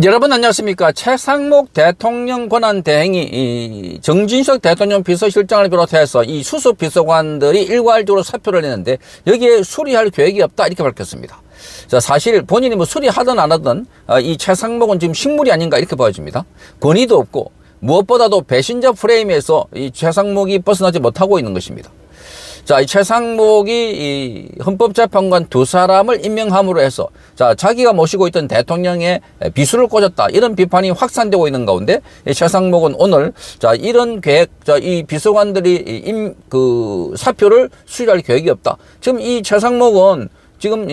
여러분 안녕하십니까. 최상목 대통령 권한대행이 정진석 대통령 비서실장을 비롯해서 이 수석 비서관들이 일괄적으로 사표를 했는데 여기에 수리할 계획이 없다 이렇게 밝혔습니다. 자, 사실 본인이 뭐 수리하든 안 하든 이 최상목은 지금 식물이 아닌가 이렇게 보여집니다. 권위도 없고 무엇보다도 배신자 프레임에서 이 최상목이 벗어나지 못하고 있는 것입니다. 자, 이 최상목이 이 헌법재판관 두 사람을 임명함으로 해서 자, 자기가 모시고 있던 대통령의 비수를 꽂았다. 이런 비판이 확산되고 있는 가운데 이 최상목은 오늘 자, 이런 계획, 자, 이 비서관들이 사표를 수리할 계획이 없다. 지금 이 최상목은 지금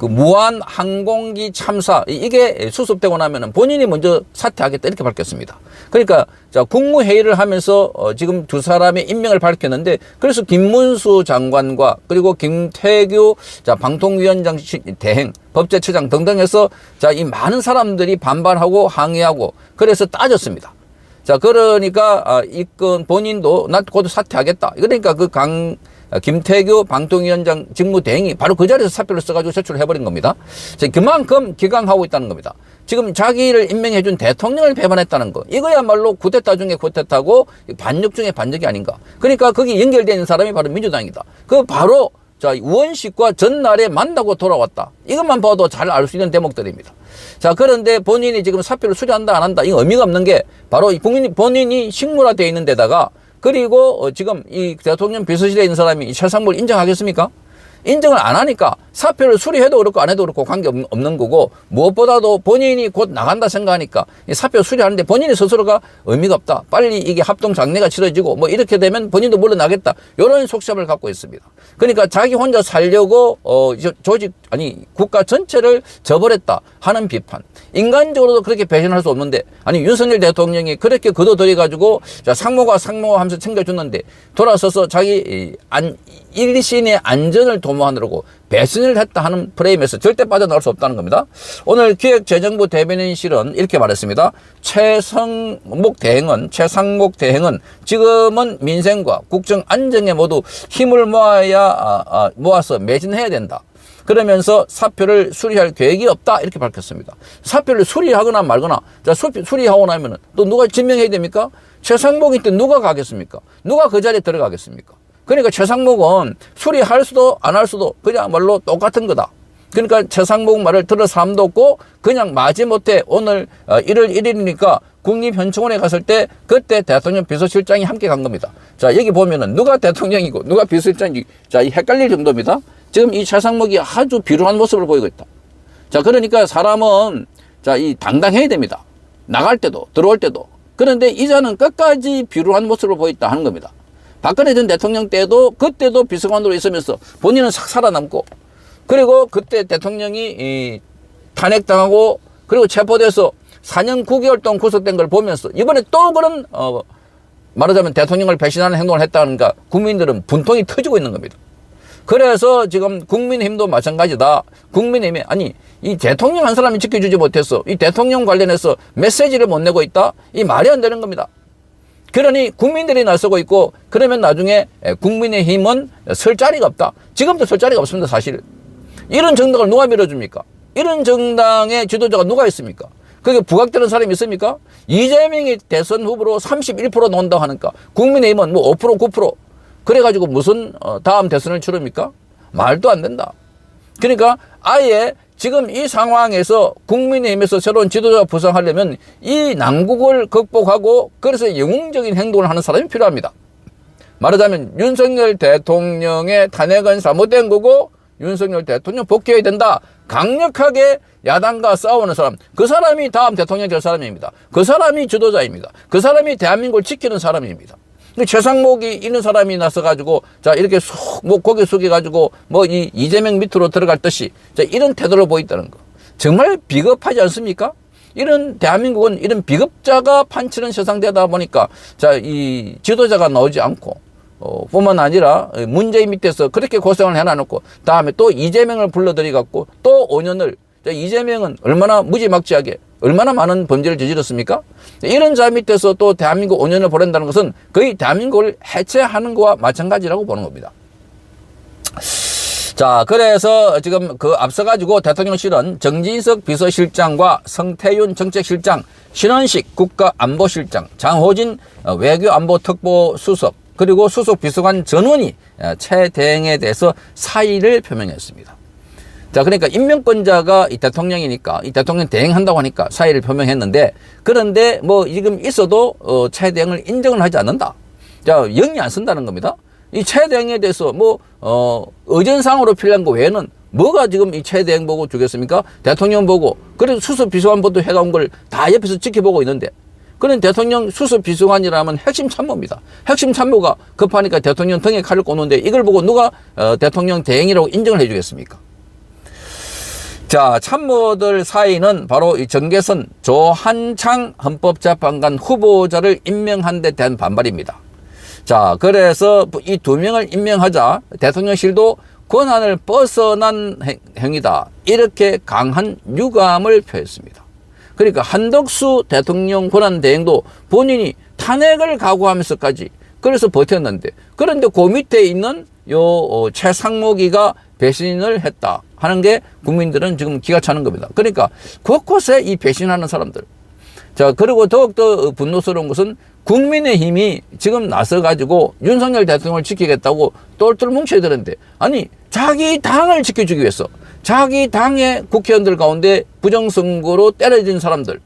무한 항공기 참사 이게 수습되고 나면은 본인이 먼저 사퇴하겠다 이렇게 밝혔습니다. 그러니까 자, 국무회의를 하면서 지금 두 사람의 임명을 밝혔는데 그래서 김문수 장관과 그리고 김태규 자, 방통위원장 대행 법제처장 등등해서 자, 이 많은 사람들이 반발하고 항의하고 그래서 따졌습니다. 자, 그러니까 이건 본인도 나 곧 사퇴하겠다. 그러니까 김태규 방통위원장 직무대행이 바로 그 자리에서 사표를 써가지고 제출을 해버린 겁니다. 그만큼 기강하고 있다는 겁니다. 지금 자기를 임명해준 대통령을 배반했다는 거. 이거야말로 쿠데타 중에 쿠데타고 반역 중에 반역이 아닌가. 그러니까 거기 연결되어 있는 사람이 바로 민주당이다. 바로 자, 의원식과 전날에 만나고 돌아왔다. 이것만 봐도 잘 알 수 있는 대목들입니다. 자, 그런데 본인이 지금 사표를 수리한다 안 한다. 이거 의미가 없는 게 바로 본인이 식물화되어 있는 데다가 그리고 지금 이 대통령 비서실에 있는 사람이 이 최상목을 인정하겠습니까? 인정을 안 하니까 사표를 수리해도 그렇고 안 해도 그렇고 관계없는 거고 무엇보다도 본인이 곧 나간다 생각하니까 이 사표 수리하는데 본인이 스스로가 의미가 없다. 빨리 이게 합동장례가 치러지고 뭐 이렇게 되면 본인도 물러나겠다. 이런 속셈을 갖고 있습니다. 그러니까 자기 혼자 살려고 국가 전체를 저버렸다 하는 비판. 인간적으로도 그렇게 배신할 수 없는데 아니 윤석열 대통령이 그렇게 거둬들여가지고 자, 상모가 하면서 챙겨줬는데 돌아서서 자기 일신의 안전을 도모하느라고 배신을 했다 하는 프레임에서 절대 빠져나올 수 없다는 겁니다. 오늘 기획재정부 대변인실은 이렇게 말했습니다. 최상목 대행은 지금은 민생과 국정 안정에 모두 힘을 모아서 매진해야 된다. 그러면서 사표를 수리할 계획이 없다 이렇게 밝혔습니다. 사표를 수리하거나 말거나 자, 수리하고 나면은 또 누가 지명해야 됩니까? 최상목이 때 누가 가겠습니까? 누가 그 자리에 들어가겠습니까? 그러니까 최상목은 수리할 수도 안 할 수도 그냥말로 똑같은 거다. 그러니까 최상목 말을 들을 사람도 없고 그냥 마지못해 오늘 1월 1일이니까 국립현충원에 갔을 때 그때 대통령 비서실장이 함께 간 겁니다. 자, 여기 보면은 누가 대통령이고 누가 비서실장이 자, 이 헷갈릴 정도입니다. 지금 이 최상목이 아주 비루한 모습을 보이고 있다. 자, 그러니까 사람은 자, 이 당당해야 됩니다. 나갈 때도 들어올 때도. 그런데 이자는 끝까지 비루한 모습을 보였다 하는 겁니다. 박근혜 전 대통령 때도 그때도 비서관으로 있으면서 본인은 싹 살아남고 그리고 그때 대통령이 탄핵당하고 그리고 체포돼서 4년 9개월 동안 구속된 걸 보면서 이번에 또 그런 말하자면 대통령을 배신하는 행동을 했다니까 국민들은 분통이 터지고 있는 겁니다. 그래서 지금 국민의힘도 마찬가지다. 국민의힘이 아니 이 대통령 한 사람이 지켜주지 못해서 이 대통령 관련해서 메시지를 못 내고 있다. 이 말이 안 되는 겁니다. 그러니 국민들이 나서고 있고 그러면 나중에 국민의힘은 설 자리가 없다. 지금도 설 자리가 없습니다. 사실. 이런 정당을 누가 밀어줍니까? 이런 정당의 지도자가 누가 있습니까? 그게 부각되는 사람이 있습니까? 이재명이 대선 후보로 31% 나온다고 하니까 국민의힘은 뭐 5% 9% 그래가지고 무슨 다음 대선을 치릅니까? 말도 안 된다. 그러니까 아예 지금 이 상황에서 국민의힘에서 새로운 지도자가 부상하려면 이 난국을 극복하고 그래서 영웅적인 행동을 하는 사람이 필요합니다. 말하자면 윤석열 대통령의 탄핵은 잘못된 거고 윤석열 대통령 복귀해야 된다. 강력하게 야당과 싸우는 사람, 그 사람이 다음 대통령이 될 사람입니다. 그 사람이 지도자입니다. 그 사람이 대한민국을 지키는 사람입니다. 최상목이 있는 사람이 나서가지고, 자, 이렇게 고개 숙여가지고, 이재명 밑으로 들어갈 듯이, 자, 이런 태도를 보였다는 거. 정말 비겁하지 않습니까? 이런, 대한민국은 이런 비겁자가 판치는 세상되다 보니까, 자, 이 지도자가 나오지 않고, 뿐만 아니라 문재인 밑에서 그렇게 고생을 해놔놓고, 다음에 또 이재명을 불러들여갖고, 또 5년을, 이재명은 얼마나 무지막지하게, 얼마나 많은 범죄를 저질렀습니까? 이런 자 밑에서 또 대한민국 5년을 보낸다는 것은 거의 대한민국을 해체하는 것과 마찬가지라고 보는 겁니다. 자, 그래서 지금 그 앞서가지고 대통령실은 정진석 비서실장과 성태윤 정책실장, 신원식 국가안보실장, 장호진 외교안보특보수석, 그리고 수석 비서관 전원이 최 대행에 대해서 사의를 표명했습니다. 자, 그러니까 임명권자가 이 대통령이니까 이 대통령 대행한다고 하니까 사의를 표명했는데, 그런데 뭐 지금 있어도 최 대행을 인정을 하지 않는다. 자, 영이 안 쓴다는 겁니다. 이 최 대행에 대해서 뭐 의전상으로 필요한 거 외에는 뭐가 지금 이 최 대행 보고 주겠습니까? 대통령 보고, 그래서 수석 비서관보도 해가온 걸 다 옆에서 지켜보고 있는데, 그런 대통령 수석 비서관이라면 핵심 참모입니다. 핵심 참모가 급하니까 대통령 등에 칼을 꽂는데 이걸 보고 누가 대통령 대행이라고 인정을 해주겠습니까? 자, 참모들 사이는 바로 이 정계선 조한창 헌법재판관 후보자를 임명한 데 대한 반발입니다. 자, 그래서 이 두 명을 임명하자 대통령실도 권한을 벗어난 행위다, 이렇게 강한 유감을 표했습니다. 그러니까 한덕수 대통령 권한대행도 본인이 탄핵을 각오하면서까지 그래서 버텼는데, 그런데 그 밑에 있는 최상목이가 배신을 했다 하는 게 국민들은 지금 기가 차는 겁니다. 그러니까 곳곳에 이 배신하는 사람들. 자, 그리고 더욱더 분노스러운 것은 국민의힘이 지금 나서가지고 윤석열 대통령을 지키겠다고 똘똘 뭉쳐야 되는데, 아니 자기 당을 지켜주기 위해서 자기 당의 국회의원들 가운데 부정선거로 때려진 사람들,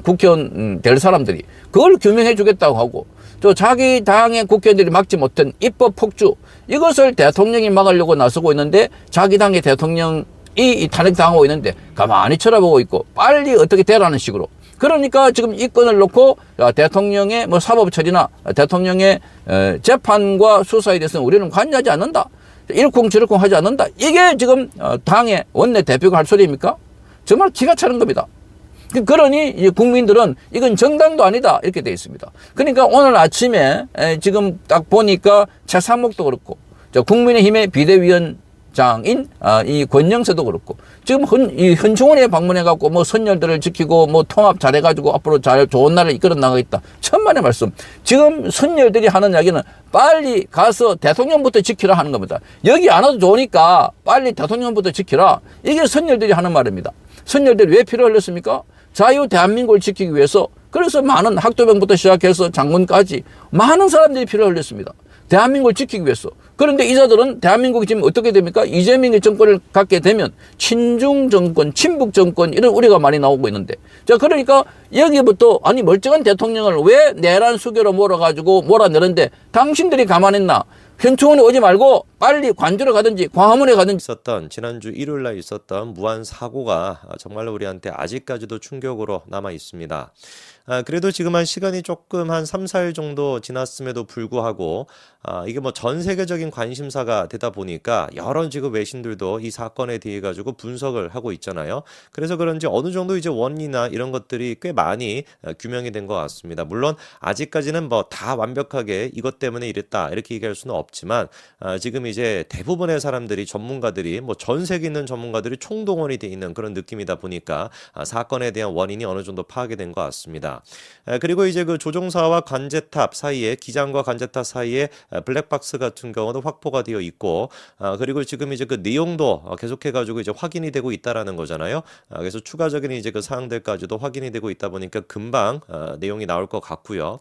국회의원 될 사람들이 그걸 규명해 주겠다고 하고, 또 자기 당의 국회의원들이 막지 못한 입법 폭주, 이것을 대통령이 막으려고 나서고 있는데 자기 당의 대통령이 탄핵당하고 있는데 가만히 쳐다보고 있고 빨리 어떻게 되라는 식으로. 그러니까 지금 이 건을 놓고 대통령의 뭐 사법 처리나 대통령의 재판과 수사에 대해서는 우리는 관여하지 않는다, 일쿵저쿵 하지 않는다, 이게 지금 당의 원내 대표가 할 소리입니까? 정말 기가 차는 겁니다. 그러니 국민들은 이건 정당도 아니다, 이렇게 되어 있습니다. 그러니까 오늘 아침에 지금 딱 보니까 최상목도 그렇고 국민의힘의 비대위원장인 이 권영세도 그렇고 지금 이 현충원에 방문해갖고 뭐 선열들을 지키고 뭐 통합 잘해가지고 앞으로 좋은 날을 이끌어 나가겠다, 천만의 말씀. 지금 선열들이 하는 이야기는 빨리 가서 대통령부터 지키라 하는 겁니다. 여기 안 와도 좋으니까 빨리 대통령부터 지키라, 이게 선열들이 하는 말입니다. 선열들이 왜 필요했습니까? 자유 대한민국을 지키기 위해서. 그래서 많은 학도병부터 시작해서 장군까지 많은 사람들이 필요를 했습니다. 대한민국을 지키기 위해서. 그런데 이자들은 대한민국이 지금 어떻게 됩니까? 이재명의 정권을 갖게 되면 친중 정권, 친북 정권, 이런 우려가 많이 나오고 있는데, 자, 그러니까 여기부터 아니 멀쩡한 대통령을 왜 내란 수교로 몰아내는데 당신들이 가만히 있나? 현충원에 오지 말고 빨리 관저로 가든지 광화문에 가든지. 지난주 일요일 날 있었던 무한 사고가 정말로 우리한테 아직까지도 충격으로 남아 있습니다. 그래도 지금 한 시간이 조금 한 3, 4일 정도 지났음에도 불구하고 이게 뭐 전 세계적인 관심사가 되다 보니까 여러 지금 외신들도 이 사건에 대해 가지고 분석을 하고 있잖아요. 그래서 그런지 어느 정도 이제 원인이나 이런 것들이 꽤 많이 규명이 된 것 같습니다. 물론 아직까지는 뭐 다 완벽하게 이것 때문에 이랬다 이렇게 얘기할 수는 없지만 지금 이제 대부분의 사람들이, 전문가들이, 뭐 전 세계에 있는 전문가들이 총동원이 돼 있는 그런 느낌이다 보니까 사건에 대한 원인이 어느 정도 파악이 된 것 같습니다. 그리고 이제 그 조종사와 관제탑 사이에, 기장과 관제탑 사이에 블랙박스 같은 경우도 확보가 되어 있고, 그리고 지금 이제 그 내용도 계속해가지고 이제 확인이 되고 있다라는 거잖아요. 그래서 추가적인 이제 그 사항들까지도 확인이 되고 있다 보니까 금방 내용이 나올 것 같고요.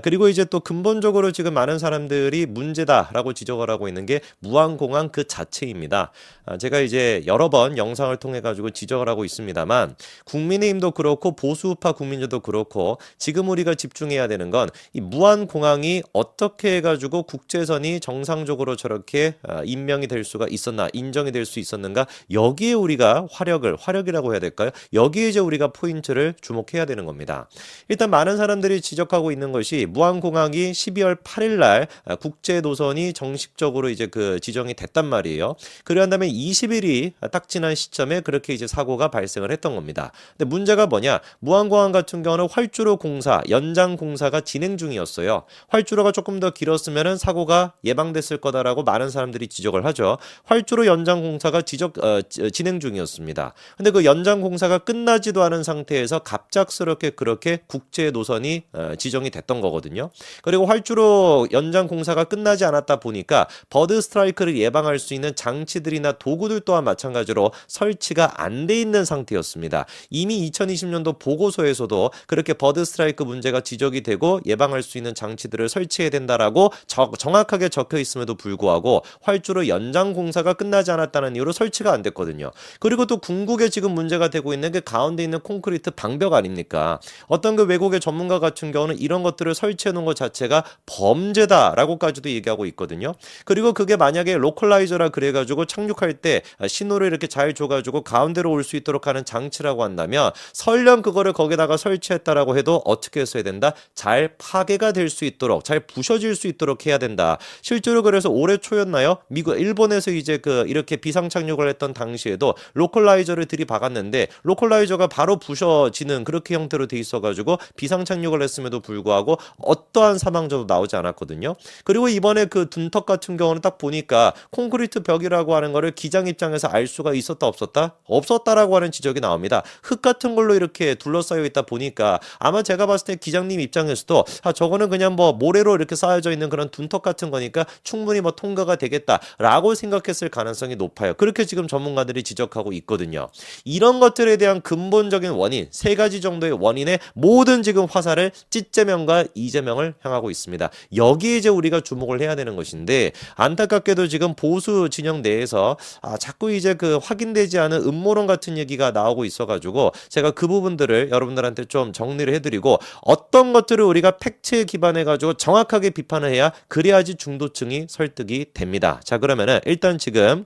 그리고 이제 또 근본적으로 지금 많은 사람들이 문제다라고 지적을 하고 있는 게 무안공항 그 자체입니다. 제가 이제 여러 번 영상을 통해 가지고 지적을 하고 있습니다만, 국민의힘도 그렇고 보수우파 국민들도 그렇고 지금 우리가 집중해야 되는 건 이 무안공항이 어떻게 해가지고 국제선이 정상적으로 저렇게 임명이 될 수가 있었나, 인정이 될 수 있었는가, 여기에 우리가 화력이라고 해야 될까요? 여기에 이제 우리가 포인트를 주목해야 되는 겁니다. 일단 많은 사람들이 지적하고 있는 것이 무안공항이 12월 8일 날 국제 노선이 정식적으로 이제 그 지정이 됐단 말이에요. 그러한 다음에 20일이 딱 지난 시점에 그렇게 이제 사고가 발생을 했던 겁니다. 근데 문제가 뭐냐? 무안공항 같은 경우는 활주로 공사, 연장 공사가 진행 중이었어요. 활주로가 조금 더 길었으면은 사고가 예방됐을 거다라고 많은 사람들이 지적을 하죠. 활주로 연장 공사가 진행 중이었습니다. 근데 그 연장 공사가 끝나지도 않은 상태에서 갑작스럽게 그렇게 국제 노선이 지정이 됐던 거거든요. 그리고 활주로 연장 공사가 끝나지 않았다 보니까 버드 버드 스트라이크를 예방할 수 있는 장치들이나 도구들 또한 마찬가지로 설치가 안 돼 있는 상태였습니다. 이미 2020년도 보고서에서도 그렇게 버드 스트라이크 문제가 지적이 되고 예방할 수 있는 장치들을 설치해야 된다라고 정확하게 적혀 있음에도 불구하고 활주로 연장 공사가 끝나지 않았다는 이유로 설치가 안 됐거든요. 그리고 또 궁극에 지금 문제가 되고 있는 게 가운데 있는 콘크리트 방벽 아닙니까? 어떤 그 외국의 전문가 같은 경우는 이런 것들을 설치해 놓은 것 자체가 범죄다라고까지도 얘기하고 있거든요. 그리고 그게 만약에 로컬라이저라 그래가지고 착륙할 때 신호를 이렇게 잘 줘가지고 가운데로 올 수 있도록 하는 장치라고 한다면 설령 그거를 거기다가 설치했다라고 해도 어떻게 했어야 된다? 잘 파괴가 될 수 있도록, 잘 부셔질 수 있도록 해야 된다. 실제로 그래서 올해 초였나요? 일본에서 이제 이렇게 비상 착륙을 했던 당시에도 로컬라이저를 들이박았는데 로컬라이저가 바로 부셔지는 그렇게 형태로 돼 있어가지고 비상 착륙을 했음에도 불구하고 어떠한 사망자도 나오지 않았거든요. 그리고 이번에 그 둔턱 같은 경우는 딱 보니까 콘크리트 벽이라고 하는 거를 기장 입장에서 알 수가 있었다 없었다? 없었다라고 하는 지적이 나옵니다. 흙 같은 걸로 이렇게 둘러싸여 있다 보니까 아마 제가 봤을 때 기장님 입장에서도 저거는 그냥 뭐 모래로 이렇게 쌓여져 있는 그런 둔턱 같은 거니까 충분히 뭐 통과가 되겠다라고 생각했을 가능성이 높아요. 그렇게 지금 전문가들이 지적하고 있거든요. 이런 것들에 대한 근본적인 원인, 세 가지 정도의 원인에 모든 지금 화살을 찌제명과 이재명을 향하고 있습니다. 여기에 이제 우리가 주목을 해야 되는 것인데 안타깝게도 지금 보수 진영 내에서 자꾸 이제 확인되지 않은 음모론 같은 얘기가 나오고 있어가지고 제가 그 부분들을 여러분들한테 좀 정리를 해드리고 어떤 것들을 우리가 팩트에 기반해가지고 정확하게 비판을 해야 그래야지 중도층이 설득이 됩니다. 자, 그러면은 일단 지금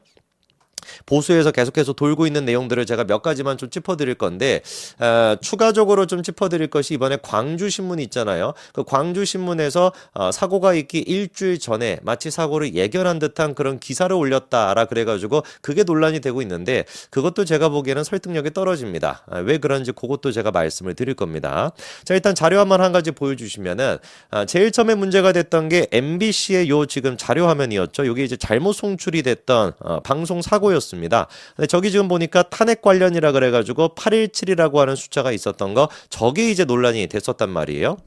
보수에서 계속해서 돌고 있는 내용들을 제가 몇 가지만 좀 짚어드릴 건데 추가적으로 좀 짚어드릴 것이 이번에 광주신문 있잖아요. 그 광주신문에서 사고가 있기 일주일 전에 마치 사고를 예견한 듯한 그런 기사를 올렸다라 그래가지고 그게 논란이 되고 있는데 그것도 제가 보기에는 설득력이 떨어집니다. 왜 그런지 그것도 제가 말씀을 드릴 겁니다. 자, 일단 자료 한 가지 보여주시면은 제일 처음에 문제가 됐던 게 MBC의 요 지금 자료 화면이었죠. 이게 이제 잘못 송출이 됐던 방송 사고 였습니다. 근데 저기 지금 보니까 탄핵 관련이라 그래가지고 817이라고 하는 숫자가 있었던 거 저게 이제 논란이 됐었단 말이에요.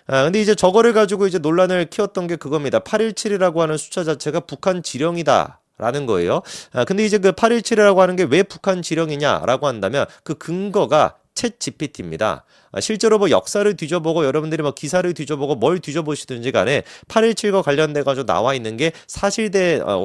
근데 이제 저거를 가지고 이제 논란을 키웠던 게 그겁니다. 817이라고 하는 숫자 자체가 북한 지령이다. 라는 거예요. 근데 이제 그 817이라고 하는 게 왜 북한 지령이냐라고 한다면 그 근거가 챗 GPT입니다. 실제로 뭐 역사를 뒤져보고 여러분들이 뭐 기사를 뒤져보고 뭘 뒤져보시든지 간에 8.17과 관련돼 가지고 나와 있는 게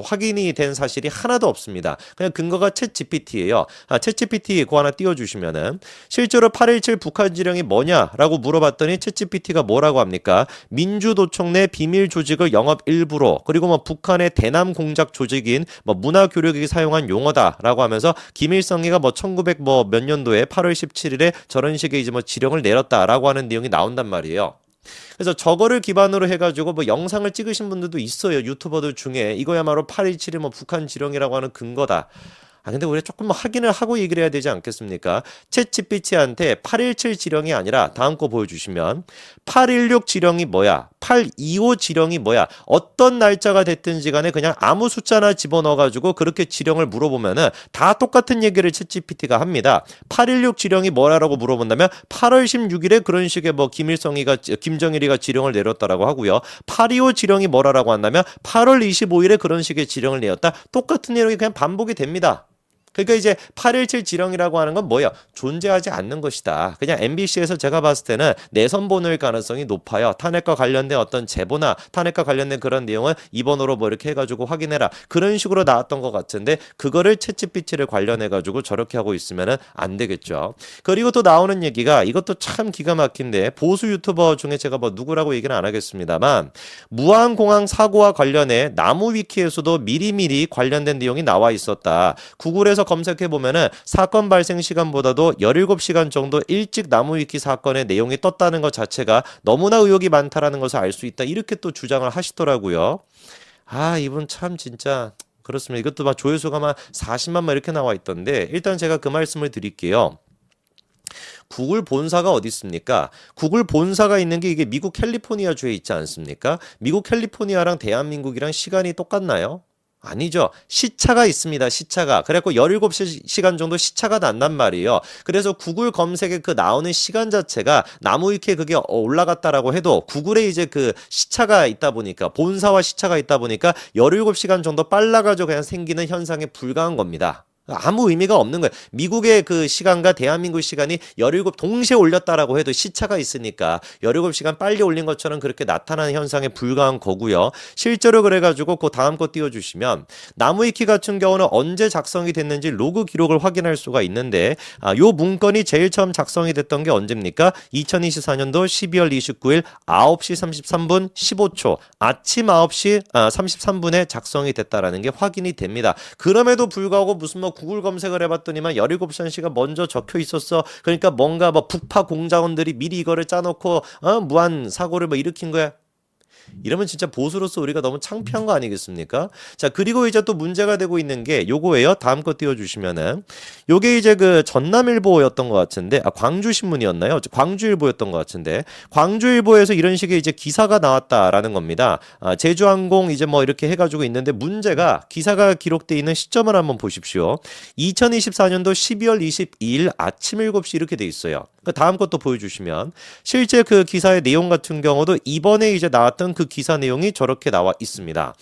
확인이 된 사실이 하나도 없습니다. 그냥 근거가 챗 GPT예요. 챗 GPT 그거 하나 띄워주시면은 실제로 8.17 북한 지령이 뭐냐라고 물어봤더니 챗 GPT가 뭐라고 합니까? 민주도청 내 비밀 조직을 영업 일부로 그리고 뭐 북한의 대남 공작 조직인 뭐 문화교력이 사용한 용어다라고 하면서 김일성이가 뭐 1900 뭐 몇 년도에 8월 17일에 저런 식의 이제 뭐 지령을 내렸다라고 하는 내용이 나온단 말이에요. 그래서 저거를 기반으로 해가지고 뭐 영상을 찍으신 분들도 있어요. 유튜버들 중에 이거야말로 8.17이 뭐 북한 지령이라고 하는 근거다. 근데 우리가 조금 확인을 하고 얘기를 해야 되지 않겠습니까? 챗 GPT한테 8.17 지령이 아니라 다음 거 보여주시면 8.16 지령이 뭐야? 8.25 지령이 뭐야? 어떤 날짜가 됐든지 간에 그냥 아무 숫자나 집어넣어가지고 그렇게 지령을 물어보면은 다 똑같은 얘기를 챗 GPT가 합니다. 8.16 지령이 뭐라고 물어본다면 8월 16일에 그런 식의 뭐 김정일이가 지령을 내렸다라고 하고요. 8.25 지령이 뭐라고 한다면 8월 25일에 그런 식의 지령을 내렸다. 똑같은 내용이 그냥 반복이 됩니다. 그러니까 이제 8.17 지령이라고 하는 건 뭐예요? 존재하지 않는 것이다. 그냥 MBC에서 제가 봤을 때는 내선 보낼 가능성이 높아요. 탄핵과 관련된 어떤 제보나 탄핵과 관련된 그런 내용은 이번으로 뭐 이렇게 해가지고 확인해라. 그런 식으로 나왔던 것 같은데 그거를 챗GPT를 관련해가지고 저렇게 하고 있으면 안 되겠죠. 그리고 또 나오는 얘기가 이것도 참 기가 막힌데 보수 유튜버 중에 제가 뭐 누구라고 얘기는 안 하겠습니다만 무안공항 사고와 관련해 나무위키에서도 미리미리 관련된 내용이 나와 있었다. 구글에서 검색해보면은 사건 발생 시간보다도 17시간 정도 일찍 나무위키 사건의 내용이 떴다는 것 자체가 너무나 의혹이 많다라는 것을 알 수 있다. 이렇게 또 주장을 하시더라고요. 이분 참 진짜 그렇습니다. 이것도 막 조회수가 막 40만 이렇게 나와 있던데 일단 제가 그 말씀을 드릴게요. 구글 본사가 어디 있습니까? 구글 본사가 있는 게 이게 미국 캘리포니아 주에 있지 않습니까? 미국 캘리포니아랑 대한민국이랑 시간이 똑같나요? 아니죠. 시차가 있습니다. 시차가. 그래갖고 17시간 정도 시차가 난단 말이에요. 그래서 구글 검색에 그 나오는 시간 자체가 나무위키에 그게 올라갔다라고 해도 구글에 이제 그 시차가 있다 보니까 본사와 시차가 있다 보니까 17시간 정도 빨라가지고 그냥 생기는 현상에 불과한 겁니다. 아무 의미가 없는 거예요. 미국의 그 시간과 대한민국 시간이 17 동시에 올렸다라고 해도 시차가 있으니까 17시간 빨리 올린 것처럼 그렇게 나타나는 현상에 불과한 거고요. 실제로 그래가지고 그 다음 거 띄워주시면 나무위키 같은 경우는 언제 작성이 됐는지 로그 기록을 확인할 수가 있는데 요 문건이 제일 처음 작성이 됐던 게 언제입니까? 2024년도 12월 29일 9시 33분 15초 아침 9시 33분에 작성이 됐다라는 게 확인이 됩니다. 그럼에도 불구하고 무슨 뭐 구글 검색을 해봤더니만 17시간 먼저 적혀 있었어. 그러니까 뭔가 뭐 북파 공작원들이 미리 이거를 짜놓고 무한 사고를 뭐 일으킨 거야. 이러면 진짜 보수로서 우리가 너무 창피한 거 아니겠습니까? 자, 그리고 이제 또 문제가 되고 있는 게 요거예요. 다음 거 띄워주시면은 요게 이제 그 전남일보였던 것 같은데 광주신문이었나요? 광주일보였던 것 같은데 광주일보에서 이런 식의 이제 기사가 나왔다라는 겁니다. 제주항공 이제 뭐 이렇게 해가지고 있는데 문제가 기사가 기록돼 있는 시점을 한번 보십시오. 2024년도 12월 22일 아침 7시 이렇게 돼 있어요. 그 다음 것도 보여주시면 실제 그 기사의 내용 같은 경우도 이번에 이제 나왔던 그 기사 내용이 저렇게 나와 있습니다.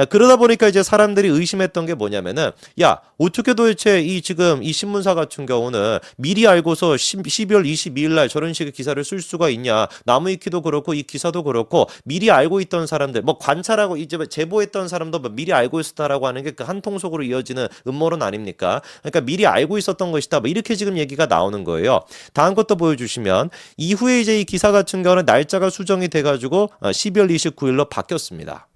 그러다 보니까 이제 사람들이 의심했던 게 뭐냐면은 야 어떻게 도대체 이 지금 이 신문사 같은 경우는 미리 알고서 12월 22일 날 저런 식의 기사를 쓸 수가 있냐. 나무위키도 그렇고 이 기사도 그렇고 미리 알고 있던 사람들 뭐 관찰하고 이제 제보했던 사람도 뭐 미리 알고 있었다라고 하는 게 그 한 통속으로 이어지는 음모론 아닙니까? 그러니까 미리 알고 있었던 것이다. 뭐 이렇게 지금 얘기가 나오는 거예요. 다음 것도 보여주시면 이후에 이제 이 기사 같은 경우는 날짜가 수정이 돼가지고 12월 29일로 바뀌었습니다.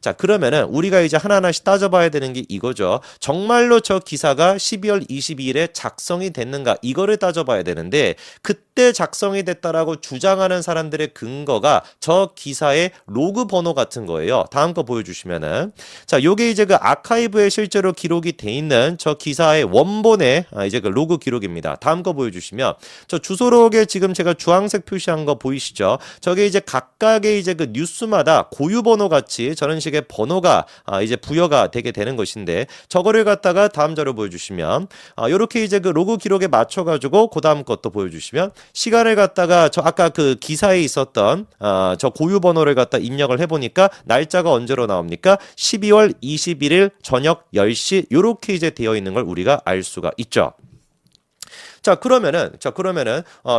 자, 그러면은 우리가 이제 하나하나씩 따져봐야 되는 게 이거죠. 정말로 저 기사가 12월 22일에 작성이 됐는가 이거를 따져봐야 되는데 그때 작성이 됐다라고 주장하는 사람들의 근거가 저 기사의 로그 번호 같은 거예요. 다음 거 보여주시면은 자, 요게 이제 그 아카이브에 실제로 기록이 돼 있는 저 기사의 원본의 이제 그 로그 기록입니다. 다음 거 보여주시면 저 주소록에 지금 제가 주황색 표시한 거 보이시죠? 저게 이제 각각의 이제 그 뉴스마다 고유 번호 같이 저런 식의 번호가 이제 부여가 되게 되는 것인데 저거를 갖다가 다음 자료 보여주시면 요렇게 이제 그 로그 기록에 맞춰가지고 그 다음 것도 보여주시면 시간을 갖다가 저 아까 그 기사에 있었던 저 고유 번호를 갖다 입력을 해보니까 날짜가 언제로 나옵니까? 12월 21일 저녁 10시 요렇게 이제 되어 있는 걸 우리가 알 수가 있죠. 자, 그러면은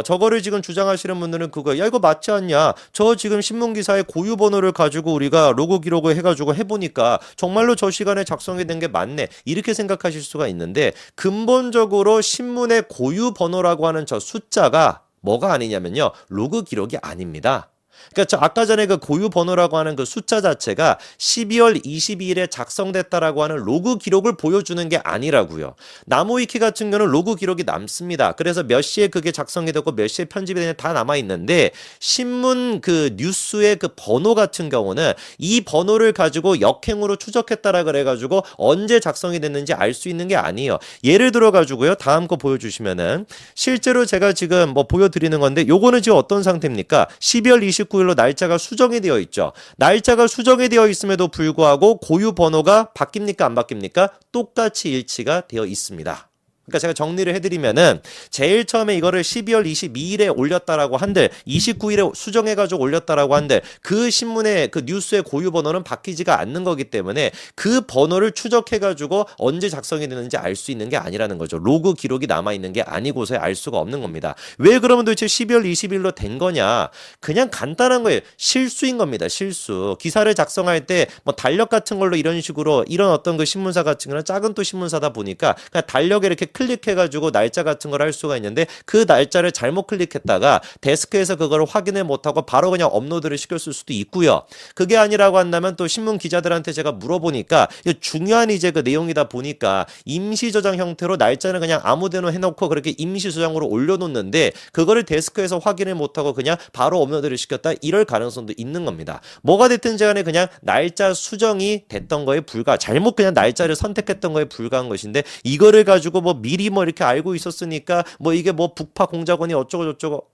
저거를 지금 주장하시는 분들은 그거 야 이거 맞지 않냐? 저 지금 신문 기사의 고유 번호를 가지고 우리가 로그 기록을 해가지고 해보니까 정말로 저 시간에 작성이 된 게 맞네. 이렇게 생각하실 수가 있는데 근본적으로 신문의 고유 번호라고 하는 저 숫자가 뭐가 아니냐면요 로그 기록이 아닙니다. 그러니까 저 아까 전에 그 고유 번호라고 하는 그 숫자 자체가 12월 22일에 작성됐다라고 하는 로그 기록을 보여주는 게 아니라고요. 나무위키 같은 경우는 로그 기록이 남습니다. 그래서 몇 시에 그게 작성이 되고 몇 시에 편집이 되냐 다 남아 있는데 신문 그 뉴스의 그 번호 같은 경우는 이 번호를 가지고 역행으로 추적했다라 그래가지고 언제 작성이 됐는지 알 수 있는 게 아니에요. 예를 들어 가지고요. 다음 거 보여주시면은 실제로 제가 지금 뭐 보여드리는 건데 요거는 지금 어떤 상태입니까? 12월 29일로 날짜가 수정이 되어 있죠. 날짜가 수정이 되어 있음에도 불구하고 고유 번호가 바뀝니까? 안 바뀝니까? 똑같이 일치가 되어 있습니다. 그러니까 제가 정리를 해드리면은 제일 처음에 이거를 12월 22일에 올렸다라고 한들 29일에 수정해가지고 올렸다라고 한들 그 신문의 그 뉴스의 고유 번호는 바뀌지가 않는 거기 때문에 그 번호를 추적해가지고 언제 작성이 되는지 알 수 있는 게 아니라는 거죠. 로그 기록이 남아있는 게 아니고서 알 수가 없는 겁니다. 왜 그러면 도대체 12월 20일로 된 거냐? 그냥 간단한 거예요. 실수인 겁니다. 실수. 기사를 작성할 때 뭐 달력 같은 걸로 이런 식으로 이런 어떤 그 신문사 같은 거는 작은 또 신문사다 보니까 그냥 달력에 이렇게 클릭해가지고 날짜 같은 걸 할 수가 있는데 그 날짜를 잘못 클릭했다가 데스크에서 그걸 확인을 못하고 바로 그냥 업로드를 시켰을 수도 있고요. 그게 아니라고 한다면 또 신문 기자들한테 제가 물어보니까 중요한 이제 그 내용이다 보니까 임시 저장 형태로 날짜는 그냥 아무데나 해놓고 그렇게 임시 저장으로 올려놓는데 그거를 데스크에서 확인을 못하고 그냥 바로 업로드를 시켰다 이럴 가능성도 있는 겁니다. 뭐가 됐든지 간에 그냥 날짜 수정이 됐던 거에 불과 잘못 그냥 날짜를 선택했던 거에 불과한 것인데 이거를 가지고 뭐 미리 뭐 이렇게 알고 있었으니까 뭐 이게 뭐 북파 공작원이 어쩌고 저쩌고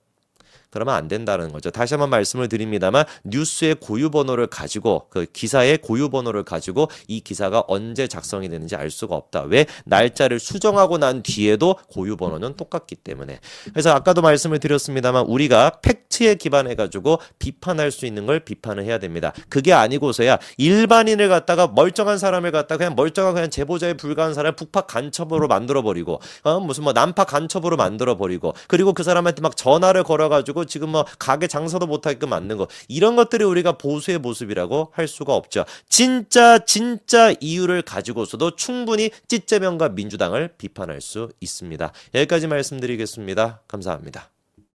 그러면 안 된다는 거죠. 다시 한번 말씀을 드립니다만 뉴스의 고유 번호를 가지고 그 기사의 고유 번호를 가지고 이 기사가 언제 작성이 되는지 알 수가 없다. 왜? 날짜를 수정하고 난 뒤에도 고유 번호는 똑같기 때문에. 그래서 아까도 말씀을 드렸습니다만 우리가 팩트에 기반해 가지고 비판할 수 있는 걸 비판을 해야 됩니다. 그게 아니고서야 일반인을 갖다가 멀쩡한 사람을 갖다가 그냥 멀쩡한 그냥 제보자에 불과한 사람을 북파 간첩으로 만들어 버리고 무슨 뭐 난파 간첩으로 만들어 버리고 그리고 그 사람한테 막 전화를 걸어 가지고 지금 뭐 가게 장사도 못 하게끔 만든 거 이런 것들이 우리가 보수의 모습이라고 할 수가 없죠. 진짜 이유를 가지고서도 충분히 찌째명과 민주당을 비판할 수 있습니다. 여기까지 말씀드리겠습니다. 감사합니다.